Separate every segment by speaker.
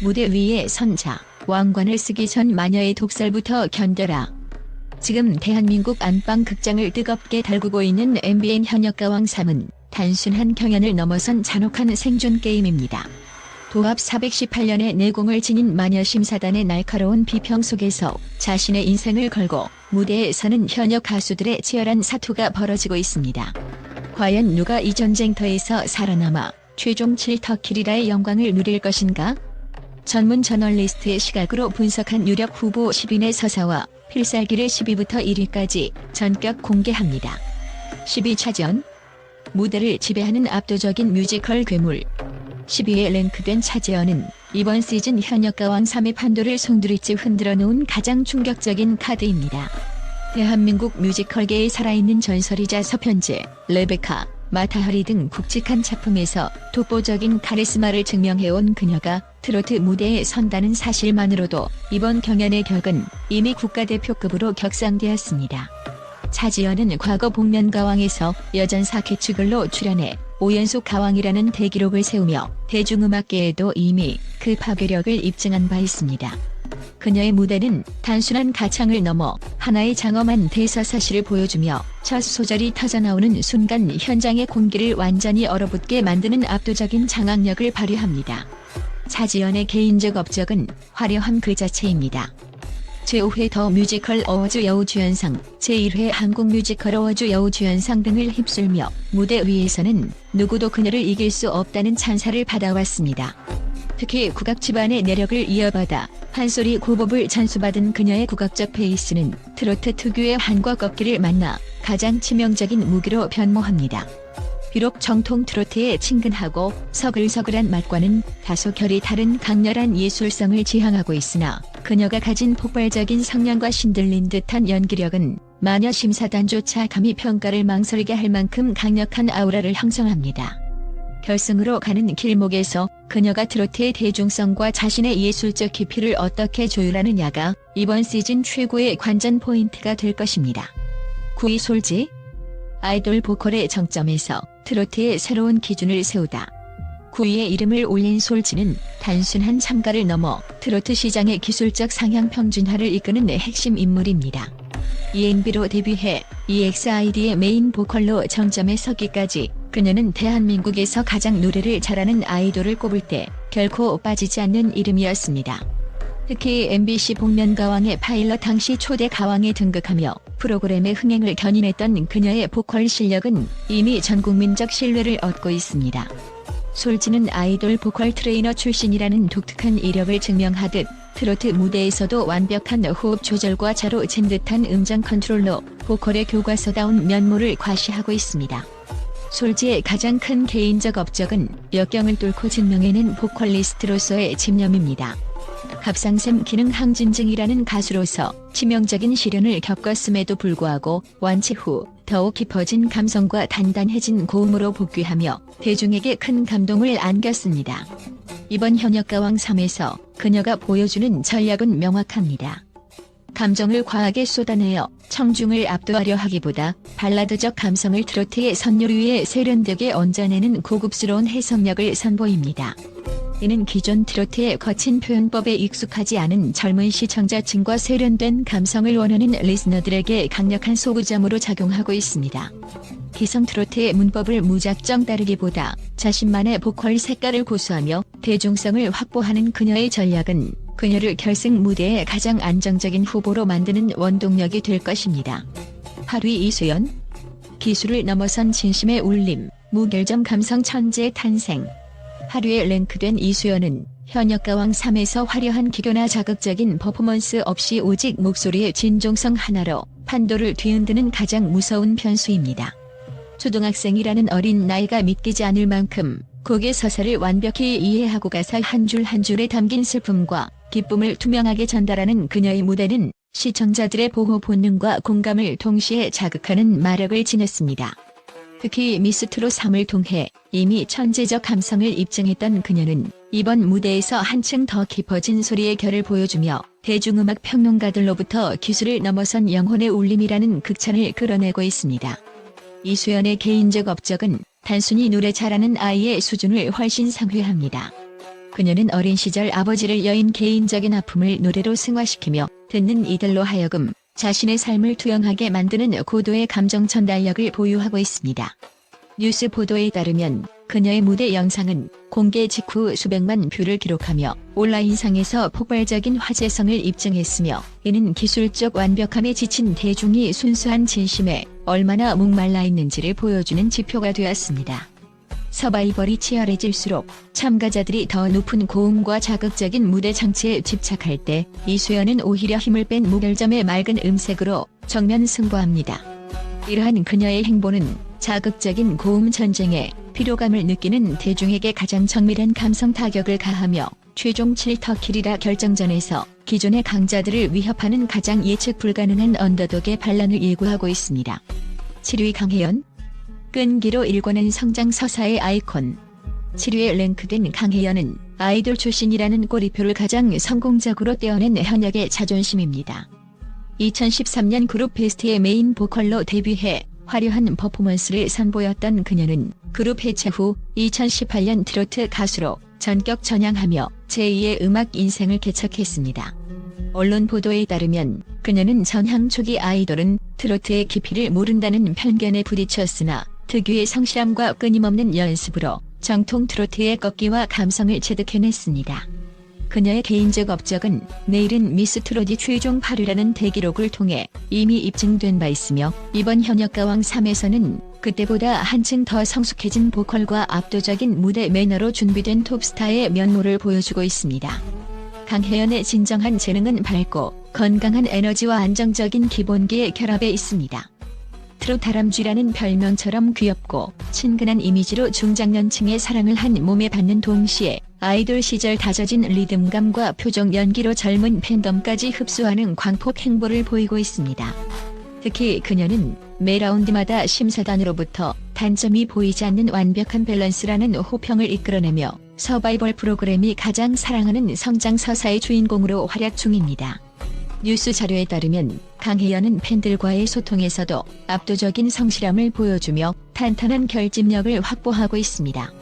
Speaker 1: 무대 위에 선자, 왕관을 쓰기 전 마녀의 독설부터 견뎌라. 지금 대한민국 안방 극장을 뜨겁게 달구고 있는 MBN 현역가왕 3은 단순한 경연을 넘어선 잔혹한 생존 게임입니다. 도합 418년의 내공을 지닌 마녀 심사단의 날카로운 비평 속에서 자신의 인생을 걸고 무대에 서는 현역 가수들의 치열한 사투가 벌어지고 있습니다. 과연 누가 이 전쟁터에서 살아남아 최종 7터킬이라의 영광을 누릴 것인가? 전문 저널리스트의 시각으로 분석한 유력 후보 10인의 서사와 필살기를 10위부터 1위까지 전격 공개합니다. 10위 무대를 지배하는 압도적인 뮤지컬 괴물. 10위에 랭크된 차재현은 이번 시즌 현역가왕 3의 판도를 송두리째 흔들어 놓은 가장 충격적인 카드입니다. 대한민국 뮤지컬계의 살아있는 전설이자 서편제, 레베카, 마타하리 등 굵직한 작품에서 독보적인 카리스마를 증명해온 그녀가 트로트 무대에 선다는 사실만으로도 이번 경연의 격은 이미 국가대표급으로 격상되었습니다. 차지연은 과거 복면가왕에서 여전사 개츠걸로 출연해 5연속 가왕이라는 대기록을 세우며 대중음악계에도 이미 그 파괴력을 입증한 바 있습니다. 그녀의 무대는 단순한 가창을 넘어 하나의 장엄한 대사사실을 보여주며 첫 소절이 터져나오는 순간 현장의 공기를 완전히 얼어붙게 만드는 압도적인 장악력을 발휘합니다. 차지연의 개인적 업적은 화려함 그 자체입니다. 제5회 더 뮤지컬 어워즈 여우주연상, 제1회 한국 뮤지컬 어워즈 여우주연상 등을 휩쓸며 무대 위에서는 누구도 그녀를 이길 수 없다는 찬사를 받아왔습니다. 특히 국악 집안의 내력을 이어받아 판소리 고법을 전수받은 그녀의 국악적 페이스는 트로트 특유의 한과 꺾기를 만나 가장 치명적인 무기로 변모합니다. 비록 정통 트로트의 친근하고 서글서글한 맛과는 다소 결이 다른 강렬한 예술성을 지향하고 있으나 그녀가 가진 폭발적인 성량과 신들린 듯한 연기력은 마녀 심사단조차 감히 평가를 망설이게 할 만큼 강력한 아우라를 형성합니다. 결승으로 가는 길목에서 그녀가 트로트의 대중성과 자신의 예술적 깊이를 어떻게 조율하느냐가 이번 시즌 최고의 관전 포인트가 될 것입니다. 9위 솔지. 아이돌 보컬의 정점에서 트로트의 새로운 기준을 세우다. 9위에 이름을 올린 솔지는 단순한 참가를 넘어 트로트 시장의 기술적 상향 평준화를 이끄는 핵심 인물입니다. ENB로 데뷔해 EXID의 메인 보컬로 정점에 서기까지 그녀는 대한민국에서 가장 노래를 잘하는 아이돌을 꼽을 때 결코 빠지지 않는 이름이었습니다. 특히 MBC 복면가왕의 파일럿 당시 초대 가왕에 등극하며 프로그램의 흥행을 견인했던 그녀의 보컬 실력은 이미 전국민적 신뢰를 얻고 있습니다. 솔지는 아이돌 보컬 트레이너 출신이라는 독특한 이력을 증명하듯 트로트 무대에서도 완벽한 호흡 조절과 자로 잰 듯한 음정 컨트롤로 보컬의 교과서다운 면모를 과시하고 있습니다. 솔지의 가장 큰 개인적 업적은 역경을 뚫고 증명해낸 보컬리스트로서의 집념입니다. 갑상샘 기능 항진증이라는 가수로서 치명적인 시련을 겪었음에도 불구하고 완치 후 더욱 깊어진 감성과 단단해진 고음으로 복귀하며 대중에게 큰 감동을 안겼습니다. 이번 현역가왕 3에서 그녀가 보여주는 전략은 명확합니다. 감정을 과하게 쏟아내어 청중을 압도하려 하기보다 발라드적 감성을 트로트의 선율 위에 세련되게 얹어내는 고급스러운 해석력을 선보입니다. 이는 기존 트로트의 거친 표현법에 익숙하지 않은 젊은 시청자층과 세련된 감성을 원하는 리스너들에게 강력한 소구점으로 작용하고 있습니다. 기성 트로트의 문법을 무작정 따르기보다 자신만의 보컬 색깔을 고수하며 대중성을 확보하는 그녀의 전략은 그녀를 결승 무대의 가장 안정적인 후보로 만드는 원동력이 될 것입니다. 8위 이수연. 기술을 넘어선 진심의 울림, 무결점 감성 천재의 탄생. 8위에 랭크된 이수연은 현역가왕 3에서 화려한 기교나 자극적인 퍼포먼스 없이 오직 목소리의 진정성 하나로 판도를 뒤흔드는 가장 무서운 변수입니다. 초등학생이라는 어린 나이가 믿기지 않을 만큼 곡의 서사를 완벽히 이해하고 가사 한 줄 한 줄에 담긴 슬픔과 기쁨을 투명하게 전달하는 그녀의 무대는 시청자들의 보호 본능과 공감을 동시에 자극하는 마력을 지녔습니다. 특히 미스트롯 3을 통해 이미 천재적 감성을 입증했던 그녀는 이번 무대에서 한층 더 깊어진 소리의 결을 보여주며 대중음악 평론가들로부터 기술을 넘어선 영혼의 울림이라는 극찬을 끌어내고 있습니다. 이수연의 개인적 업적은 단순히 노래 잘하는 아이의 수준을 훨씬 상회합니다. 그녀는 어린 시절 아버지를 여인 개인적인 아픔을 노래로 승화시키며 듣는 이들로 하여금 자신의 삶을 투영하게 만드는 고도의 감정 전달력을 보유하고 있습니다. 뉴스 보도에 따르면 그녀의 무대 영상은 공개 직후 수백만 뷰를 기록하며 온라인상에서 폭발적인 화제성을 입증했으며, 이는 기술적 완벽함에 지친 대중이 순수한 진심에 얼마나 목말라 있는지를 보여주는 지표가 되었습니다. 서바이벌이 치열해질수록 참가자들이 더 높은 고음과 자극적인 무대 장치에 집착할 때 이수연은 오히려 힘을 뺀 무결점의 맑은 음색으로 정면 승부합니다. 이러한 그녀의 행보는 자극적인 고음 전쟁에 피로감을 느끼는 대중에게 가장 정밀한 감성 타격을 가하며 최종 7터킬이라 결정전에서 기존의 강자들을 위협하는 가장 예측 불가능한 언더독의 반란을 예고하고 있습니다. 7위 강혜연. 끈기로 일궈낸 성장 서사의 아이콘. 7위에 랭크된 강혜연은 아이돌 출신이라는 꼬리표를 가장 성공적으로 떼어낸 현역의 자존심입니다. 2013년 그룹 베스트의 메인 보컬로 데뷔해 화려한 퍼포먼스를 선보였던 그녀는 그룹 해체 후 2018년 트로트 가수로 전격 전향하며 제2의 음악 인생을 개척했습니다. 언론 보도에 따르면 그녀는 전향 초기 아이돌은 트로트의 깊이를 모른다는 편견에 부딪혔으나 특유의 성실함과 끊임없는 연습으로 정통 트로트의 꺾기와 감성을 체득해냈습니다. 그녀의 개인적 업적은 내일은 미스 트로트 최종 8위라는 대기록을 통해 이미 입증된 바 있으며, 이번 현역가왕 3에서는 그때보다 한층 더 성숙해진 보컬과 압도적인 무대 매너로 준비된 톱스타의 면모를 보여주고 있습니다. 강혜연의 진정한 재능은 밝고 건강한 에너지와 안정적인 기본기의 결합에 있습니다. 트롯다람쥐라는 별명처럼 귀엽고 친근한 이미지로 중장년층의 사랑을 한 몸에 받는 동시에 아이돌 시절 다져진 리듬감과 표정 연기로 젊은 팬덤까지 흡수하는 광폭 행보를 보이고 있습니다. 특히 그녀는 매 라운드마다 심사단으로부터 단점이 보이지 않는 완벽한 밸런스라는 호평을 이끌어내며 서바이벌 프로그램이 가장 사랑하는 성장 서사의 주인공으로 활약 중입니다. 뉴스 자료에 따르면 강혜연은 팬들과의 소통에서도 압도적인 성실함을 보여주며 탄탄한 결집력을 확보하고 있습니다.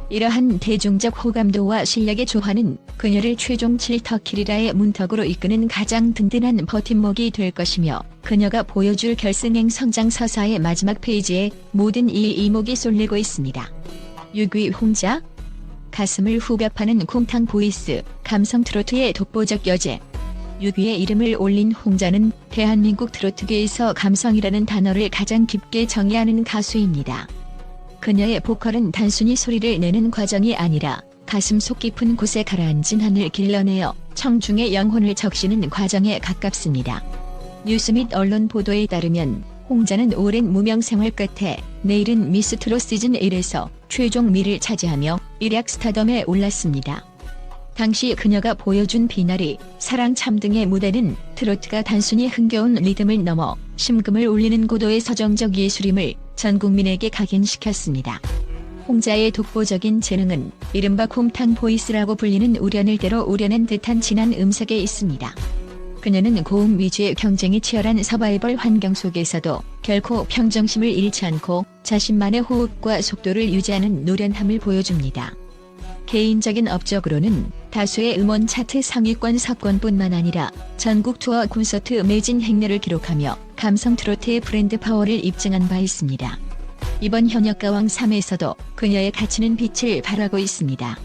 Speaker 1: 이러한 대중적 호감도와 실력의 조화는 그녀를 최종 7터킬이라의 문턱으로 이끄는 가장 든든한 버팀목이 될 것이며, 그녀가 보여줄 결승행 성장 서사의 마지막 페이지에 모든 이 이목이 쏠리고 있습니다. 6위 홍자. 가슴을 후벼 파는 쿵탕 보이스, 감성 트로트의 독보적 여제. 6위에 이름을 올린 홍자는 대한민국 트로트계에서 감성이라는 단어를 가장 깊게 정의하는 가수입니다. 그녀의 보컬은 단순히 소리를 내는 과정이 아니라 가슴 속 깊은 곳에 가라앉은 한을 길러내어 청중의 영혼을 적시는 과정에 가깝습니다. 뉴스 및 언론 보도에 따르면 홍자는 오랜 무명 생활 끝에 내일은 미스 트롯 시즌 1에서 최종 미를 차지하며 일약 스타덤에 올랐습니다. 당시 그녀가 보여준 비나리, 사랑 참 등의 무대는 트로트가 단순히 흥겨운 리듬을 넘어 심금을 울리는 고도의 서정적 예술임을 전 국민에게 각인시켰습니다. 홍자의 독보적인 재능은 이른바 쿵탕 보이스라고 불리는 우련을 대로 우려낸 듯한 진한 음색에 있습니다. 그녀는 고음 위주의 경쟁이 치열한 서바이벌 환경 속에서도 결코 평정심을 잃지 않고 자신만의 호흡과 속도를 유지하는 노련함을 보여줍니다. 개인적인 업적으로는 다수의 음원 차트 상위권 석권뿐만 아니라 전국 투어 콘서트 매진 행렬을 기록하며 감성 트로트의 브랜드 파워를 입증한 바 있습니다. 이번 현역가왕 3에서도 그녀의 가치는 빛을 발하고 있습니다.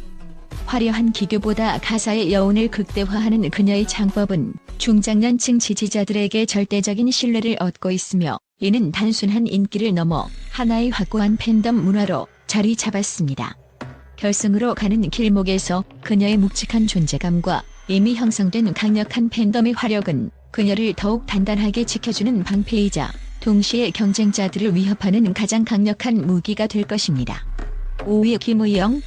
Speaker 1: 화려한 기교보다 가사의 여운을 극대화하는 그녀의 창법은 중장년층 지지자들에게 절대적인 신뢰를 얻고 있으며, 이는 단순한 인기를 넘어 하나의 확고한 팬덤 문화로 자리 잡았습니다. 결승으로 가는 길목에서 그녀의 묵직한 존재감과 이미 형성된 강력한 팬덤의 화력은 그녀를 더욱 단단하게 지켜주는 방패이자 동시에 경쟁자들을 위협하는 가장 강력한 무기가 될 것입니다. 5위 김의영.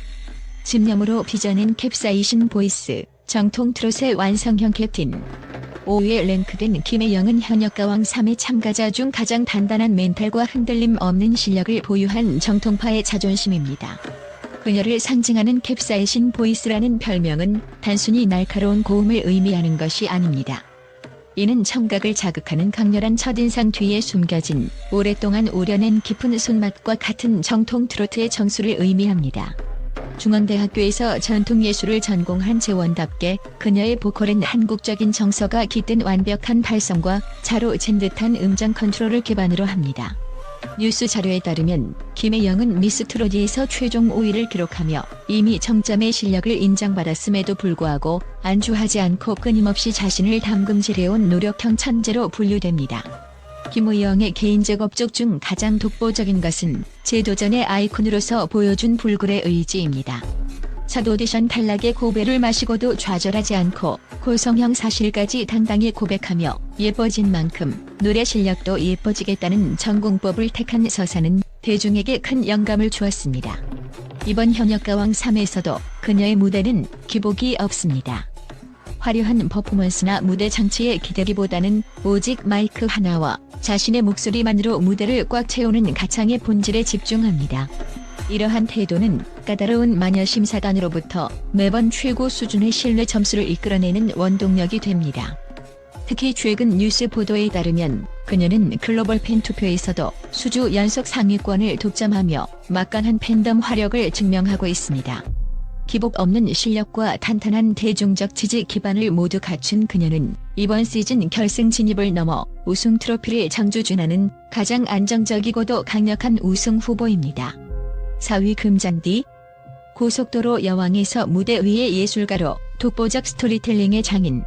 Speaker 1: 집념으로 빚어낸 캡사이신 보이스, 정통 트롯의 완성형 캡틴. 5위에 랭크된 김혜영은 현역가왕 3회 참가자 중 가장 단단한 멘탈과 흔들림 없는 실력을 보유한 정통파의 자존심입니다. 그녀를 상징하는 캡사이신 보이스라는 별명은 단순히 날카로운 고음을 의미하는 것이 아닙니다. 이는 청각을 자극하는 강렬한 첫인상 뒤에 숨겨진 오랫동안 우려낸 깊은 손맛과 같은 정통 트로트의 정수를 의미합니다. 중앙대학교에서 전통예술을 전공한 재원답게 그녀의 보컬엔 한국적인 정서가 깃든 완벽한 발성과 차로 잰 듯한 음정 컨트롤을 기반으로 합니다. 뉴스 자료에 따르면 김혜영은 미스 트로트에서 최종 5위를 기록하며 이미 정점의 실력을 인정받았음에도 불구하고 안주하지 않고 끊임없이 자신을 담금질해온 노력형 천재로 분류됩니다. 김혜영의 개인적 업적 중 가장 독보적인 것은 재도전의 아이콘으로서 보여준 불굴의 의지입니다. 첫 오디션 탈락의 고배를 마시고도 좌절하지 않고 고성형 사실까지 당당히 고백하며 예뻐진 만큼 노래 실력도 예뻐지겠다는 전공법을 택한 서사는 대중에게 큰 영감을 주었습니다. 이번 현역가왕 3에서도 그녀의 무대는 기복이 없습니다. 화려한 퍼포먼스나 무대 장치에 기대기보다는 오직 마이크 하나와 자신의 목소리만으로 무대를 꽉 채우는 가창의 본질에 집중합니다. 이러한 태도는 까다로운 마녀 심사단으로부터 매번 최고 수준의 신뢰 점수를 이끌어내는 원동력이 됩니다. 특히 최근 뉴스 보도에 따르면 그녀는 글로벌 팬 투표에서도 수주 연속 상위권을 독점하며 막강한 팬덤 화력을 증명하고 있습니다. 기복 없는 실력과 탄탄한 대중적 지지 기반을 모두 갖춘 그녀는 이번 시즌 결승 진입을 넘어 우승 트로피를 장주준하는 가장 안정적이고도 강력한 우승 후보입니다. 4위 금잔디. 고속도로 여왕에서 무대 위의 예술가로 독보적 스토리텔링의 장인.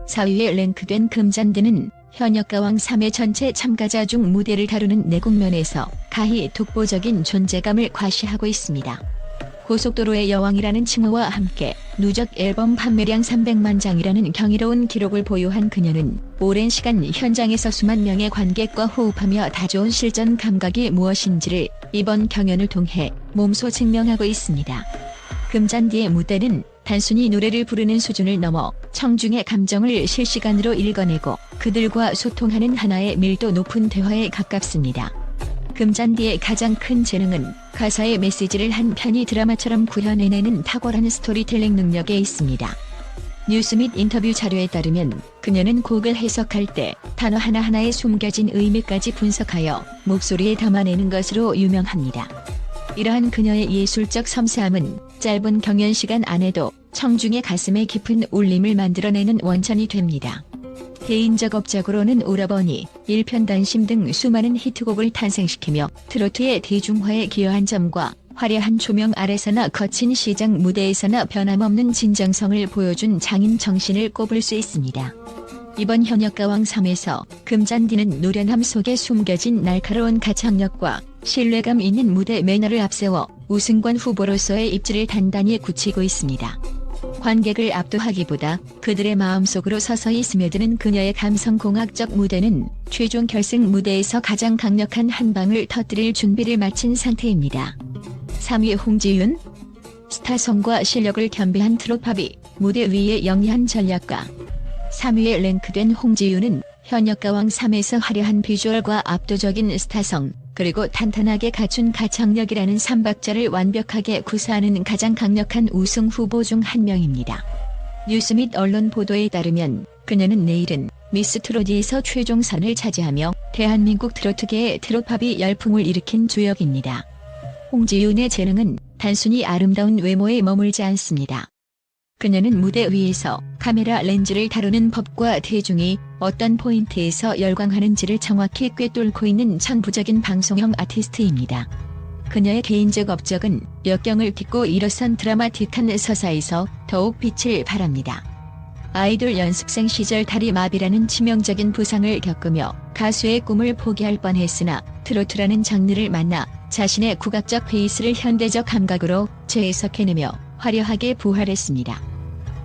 Speaker 1: 4위에 랭크된 금잔디는 현역가왕 3회 전체 참가자 중 무대를 다루는 내국면에서 가히 독보적인 존재감을 과시하고 있습니다. 고속도로의 여왕이라는 칭호와 함께 누적 앨범 판매량 300만 장이라는 경이로운 기록을 보유한 그녀는 오랜 시간 현장에서 수만 명의 관객과 호흡하며 다져온 실전 감각이 무엇인지를 이번 경연을 통해 몸소 증명하고 있습니다. 금잔디의 무대는 단순히 노래를 부르는 수준을 넘어 청중의 감정을 실시간으로 읽어내고 그들과 소통하는 하나의 밀도 높은 대화에 가깝습니다. 금잔디의 가장 큰 재능은 가사의 메시지를 한 편의 드라마처럼 구현해내는 탁월한 스토리텔링 능력에 있습니다. 뉴스 및 인터뷰 자료에 따르면 그녀는 곡을 해석할 때 단어 하나하나에 숨겨진 의미까지 분석하여 목소리에 담아내는 것으로 유명합니다. 이러한 그녀의 예술적 섬세함은 짧은 경연 시간 안에도 청중의 가슴에 깊은 울림을 만들어내는 원천이 됩니다. 개인적 업적으로는 오라버니, 일편단심 등 수많은 히트곡을 탄생시키며 트로트의 대중화에 기여한 점과 화려한 조명 아래서나 거친 시장 무대에서나 변함없는 진정성을 보여준 장인 정신을 꼽을 수 있습니다. 이번 현역가왕 3에서 금잔디는 노련함 속에 숨겨진 날카로운 가창력과 신뢰감 있는 무대 매너를 앞세워 우승권 후보로서의 입지를 단단히 굳히고 있습니다. 관객을 압도하기보다 그들의 마음속으로 서서히 스며드는 그녀의 감성공학적 무대는 최종 결승 무대에서 가장 강력한 한 방을 터뜨릴 준비를 마친 상태입니다. 3위 홍지윤. 스타성과 실력을 겸비한 트롯팝이 무대 위의 영리한 전략가. 3위에 랭크된 홍지윤은 현역가왕 3에서 화려한 비주얼과 압도적인 스타성, 그리고 탄탄하게 갖춘 가창력이라는 3박자를 완벽하게 구사하는 가장 강력한 우승 후보 중 한 명입니다. 뉴스 및 언론 보도에 따르면 그녀는 내일은 미스 트로트에서 최종선을 차지하며 대한민국 트로트계의 트롯팝이 열풍을 일으킨 주역입니다. 홍지윤의 재능은 단순히 아름다운 외모에 머물지 않습니다. 그녀는 무대 위에서 카메라 렌즈를 다루는 법과 대중이 어떤 포인트에서 열광하는지를 정확히 꿰뚫고 있는 천부적인 방송형 아티스트입니다. 그녀의 개인적 업적은 역경을 딛고 일어선 드라마틱한 서사에서 더욱 빛을 발합니다. 아이돌 연습생 시절 다리 마비라는 치명적인 부상을 겪으며 가수의 꿈을 포기할 뻔했으나 트로트라는 장르를 만나 자신의 국악적 베이스를 현대적 감각으로 재해석해내며 화려하게 부활했습니다.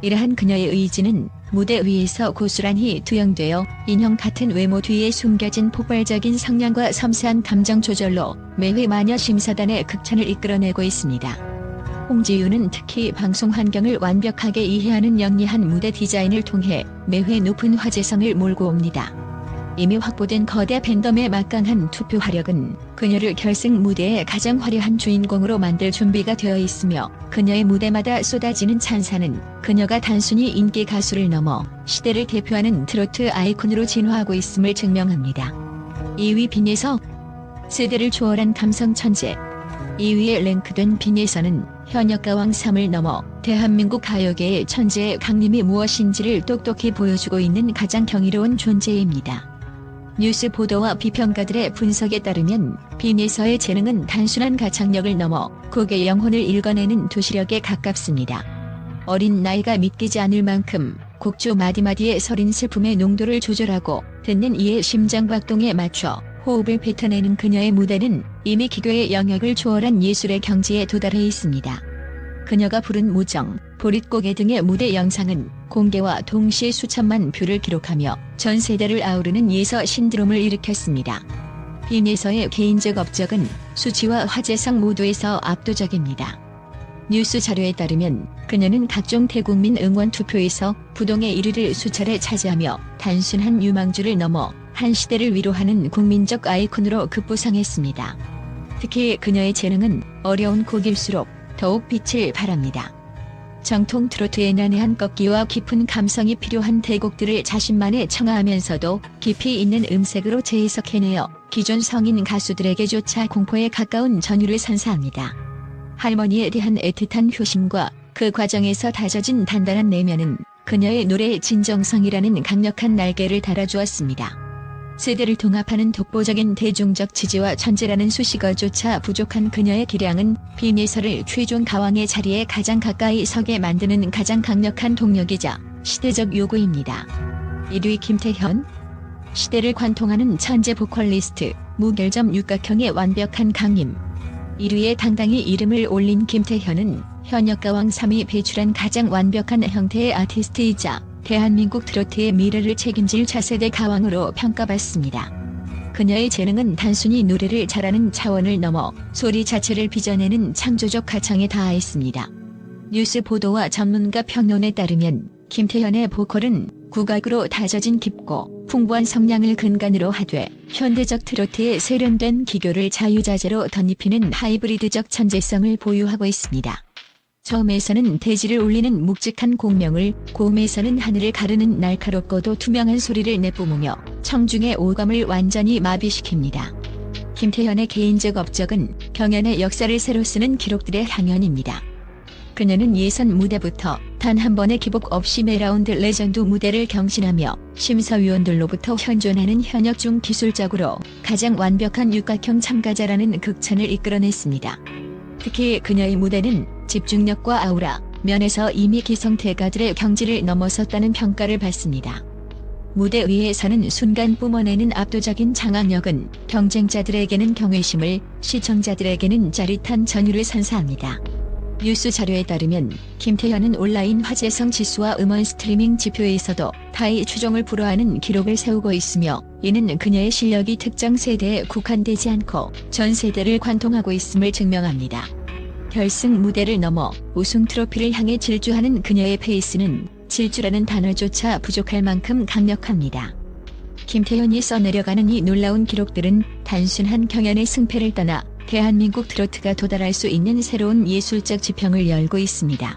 Speaker 1: 이러한 그녀의 의지는 무대 위에서 고스란히 투영되어 인형 같은 외모 뒤에 숨겨진 폭발적인 성량과 섬세한 감정 조절로 매회 마녀 심사단의 극찬을 이끌어내고 있습니다. 홍지윤은 특히 방송 환경을 완벽하게 이해하는 영리한 무대 디자인을 통해 매회 높은 화제성을 몰고 옵니다. 이미 확보된 거대 팬덤의 막강한 투표 화력은 그녀를 결승 무대의 가장 화려한 주인공으로 만들 준비가 되어 있으며 그녀의 무대마다 쏟아지는 찬사는 그녀가 단순히 인기 가수를 넘어 시대를 대표하는 트로트 아이콘으로 진화하고 있음을 증명합니다. 2위 빈예서. 세대를 초월한 감성 천재. 2위에 랭크된 빈예서는 현역가왕 3을 넘어 대한민국 가요계의 천재의 강림이 무엇인지를 똑똑히 보여주고 있는 가장 경이로운 존재입니다. 뉴스 보도와 비평가들의 분석에 따르면 빈에서의 재능은 단순한 가창력을 넘어 곡의 영혼을 읽어내는 도시력에 가깝습니다. 어린 나이가 믿기지 않을 만큼 곡조 마디마디의 서린 슬픔의 농도를 조절하고 듣는 이의 심장박동에 맞춰 호흡을 뱉어내는 그녀의 무대는 이미 기교의 영역을 초월한 예술의 경지에 도달해 있습니다. 그녀가 부른 무정, 보릿고개 등의 무대 영상은 공개와 동시에 수천만 뷰를 기록하며 전 세대를 아우르는 예서 신드롬을 일으켰습니다. 빈에서의 개인적 업적은 수치와 화제상 모두에서 압도적입니다. 뉴스 자료에 따르면 그녀는 각종 대국민 응원 투표에서 부동의 1위를 수차례 차지하며 단순한 유망주를 넘어 한 시대를 위로하는 국민적 아이콘으로 급부상했습니다. 특히 그녀의 재능은 어려운 곡일수록 더욱 빛을 발합니다. 정통 트로트의 난해한 꺾기와 깊은 감성이 필요한 대곡들을 자신만의 청아하면서도 깊이 있는 음색으로 재해석해내어 기존 성인 가수들에게조차 공포에 가까운 전율을 선사합니다. 할머니에 대한 애틋한 효심과 그 과정에서 다져진 단단한 내면은 그녀의 노래의 진정성이라는 강력한 날개를 달아주었습니다. 세대를 통합하는 독보적인 대중적 지지와 천재라는 수식어조차 부족한 그녀의 기량은 빈예서를 최종 가왕의 자리에 가장 가까이 서게 만드는 가장 강력한 동력이자 시대적 요구입니다. 1위 김태현. 시대를 관통하는 천재 보컬리스트, 무결점 육각형의 완벽한 강림. 1위에 당당히 이름을 올린 김태현은 현역가왕 3이 배출한 가장 완벽한 형태의 아티스트이자 대한민국 트로트의 미래를 책임질 차세대 가왕으로 평가받습니다. 그녀의 재능은 단순히 노래를 잘하는 차원을 넘어 소리 자체를 빚어내는 창조적 가창에 닿아 있습니다. 뉴스 보도와 전문가 평론에 따르면 김태현의 보컬은 국악으로 다져진 깊고 풍부한 성량을 근간으로 하되 현대적 트로트의 세련된 기교를 자유자재로 덧입히는 하이브리드적 천재성을 보유하고 있습니다. 저음에서는 대지를 울리는 묵직한 공명을, 고음에서는 하늘을 가르는 날카롭고도 투명한 소리를 내뿜으며 청중의 오감을 완전히 마비시킵니다. 김태현의 개인적 업적은 경연의 역사를 새로 쓰는 기록들의 향연입니다. 그녀는 예선 무대부터 단 한 번의 기복 없이 매라운드 레전드 무대를 경신하며 심사위원들로부터 현존하는 현역 중 기술적으로 가장 완벽한 육각형 참가자라는 극찬을 이끌어냈습니다. 특히 그녀의 무대는 집중력과 아우라 면에서 이미 기성대가들의 경지를 넘어섰다는 평가를 받습니다. 무대 위에서는 순간 뿜어내는 압도적인 장악력은 경쟁자들에게는 경외심을, 시청자들에게는 짜릿한 전율을 선사합니다. 뉴스 자료에 따르면 김태현은 온라인 화제성 지수와 음원 스트리밍 지표에서도 타의 추종을 불허하는 기록을 세우고 있으며 이는 그녀의 실력이 특정 세대에 국한되지 않고 전 세대를 관통하고 있음을 증명합니다. 결승 무대를 넘어 우승 트로피를 향해 질주하는 그녀의 페이스는 질주라는 단어조차 부족할 만큼 강력합니다. 김태현이 써내려가는 이 놀라운 기록들은 단순한 경연의 승패를 떠나 대한민국 트로트가 도달할 수 있는 새로운 예술적 지평을 열고 있습니다.